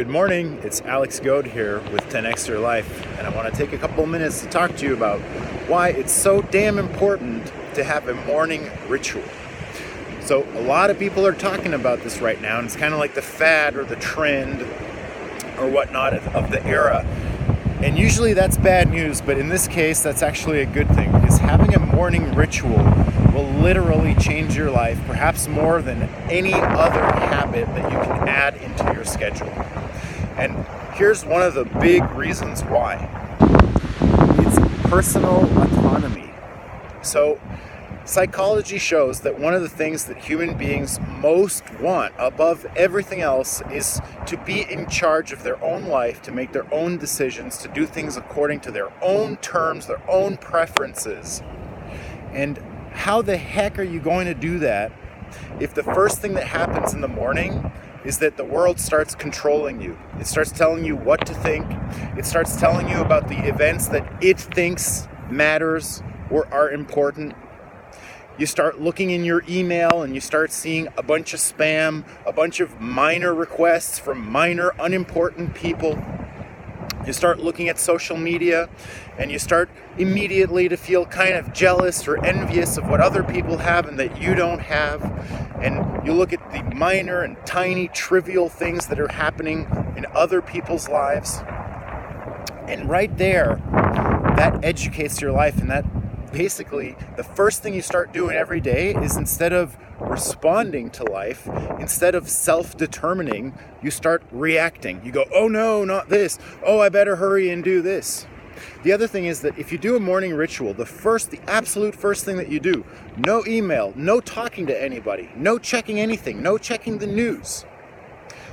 Good morning, it's Alex Goad here with 10x Your Life, and I want to take a couple minutes to talk to you about why it's so damn important to have a morning ritual. So a lot of people are talking about this right now, and it's kind of like the fad or the trend or whatnot of the era. And usually that's bad news, but in this case that's actually a good thing, because having a morning ritual will literally change your life, perhaps more than any other habit that you can add into your schedule. And here's one of the big reasons why. It's personal autonomy. So psychology shows that one of the things that human beings most want above everything else is to be in charge of their own life, to make their own decisions, to do things according to their own terms, their own preferences. And how the heck are you going to do that if the first thing that happens in the morning is that the world starts controlling you? It starts telling you what to think. It starts telling you about the events that it thinks matters or are important. You start looking in your email and you start seeing a bunch of spam, a bunch of minor requests from minor, unimportant people. You start looking at social media and you start immediately to feel kind of jealous or envious of what other people have and that you don't have. And you look at the minor and tiny trivial things that are happening in other people's lives. And right there, that educates your life, and that basically the first thing you start doing every day is, instead of responding to life, instead of self-determining, you start reacting. You go, oh no, not this. Oh, I better hurry and do this. The other thing is that if you do a morning ritual, the absolute first thing that you do, no email, no talking to anybody, no checking anything, no checking the news.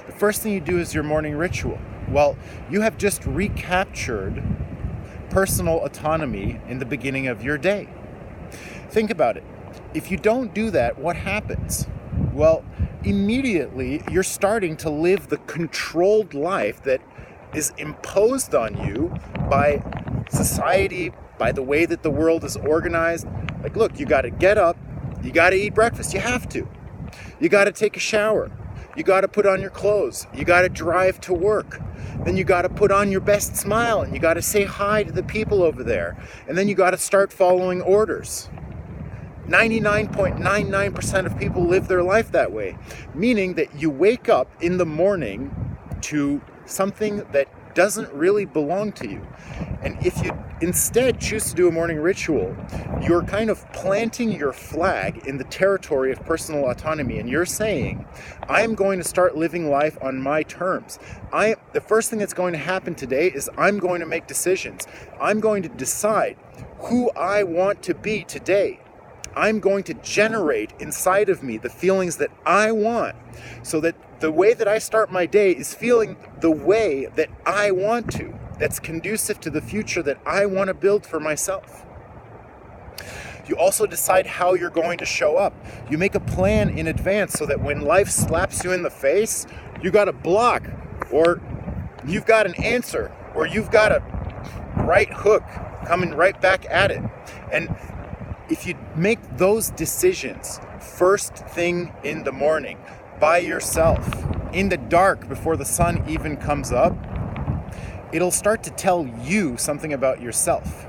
The first thing you do is your morning ritual. Well, you have just recaptured personal autonomy in the beginning of your day. Think about it. If you don't do that, what happens? Well, immediately you're starting to live the controlled life that is imposed on you by society, by the way that the world is organized. Like, look, you got to get up, you got to eat breakfast, you have to. You got to take a shower, you got to put on your clothes, you got to drive to work. Then you got to put on your best smile and you got to say hi to the people over there. And then you got to start following orders. 99.99% of people live their life that way, meaning that you wake up in the morning to something that doesn't really belong to you. And if you instead choose to do a morning ritual, you're kind of planting your flag in the territory of personal autonomy, and you're saying, I'm going to start living life on my terms. The first thing that's going to happen today is I'm going to make decisions. I'm going to decide who I want to be today. I'm going to generate inside of me the feelings that I want, so that the way that I start my day is feeling the way that I want to, that's conducive to the future that I want to build for myself. You also decide how you're going to show up. You make a plan in advance so that when life slaps you in the face, you got a block, or you've got an answer, or you've got a right hook coming right back at it. And if you make those decisions first thing in the morning, by yourself, in the dark before the sun even comes up, it'll start to tell you something about yourself.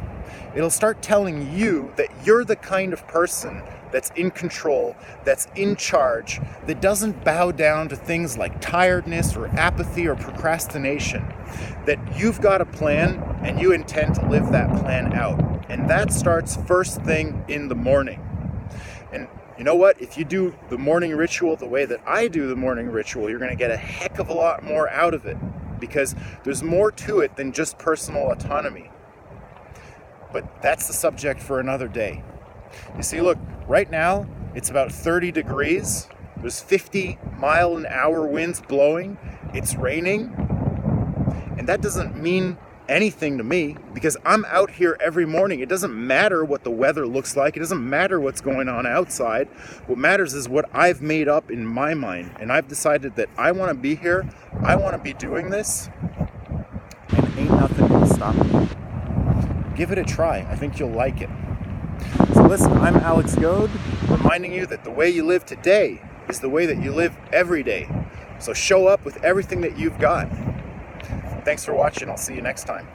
It'll start telling you that you're the kind of person that's in control, that's in charge, that doesn't bow down to things like tiredness or apathy or procrastination, that you've got a plan and you intend to live that plan out. And that starts first thing in the morning. And you know what? If you do the morning ritual the way that I do the morning ritual, you're going to get a heck of a lot more out of it, because there's more to it than just personal autonomy. But that's the subject for another day. You see, look, right now it's about 30 degrees. There's 50-mile-an-hour winds blowing. It's raining. And that doesn't mean anything to me, because I'm out here every morning. It doesn't matter what the weather looks like. It doesn't matter what's going on outside. What matters is what I've made up in my mind. And I've decided that I want to be here. I want to be doing this. And ain't nothing going to stop me. Give it a try. I think you'll like it. So listen, I'm Alex Goad, reminding you that the way you live today is the way that you live every day. So show up with everything that you've got. Thanks for watching. I'll see you next time.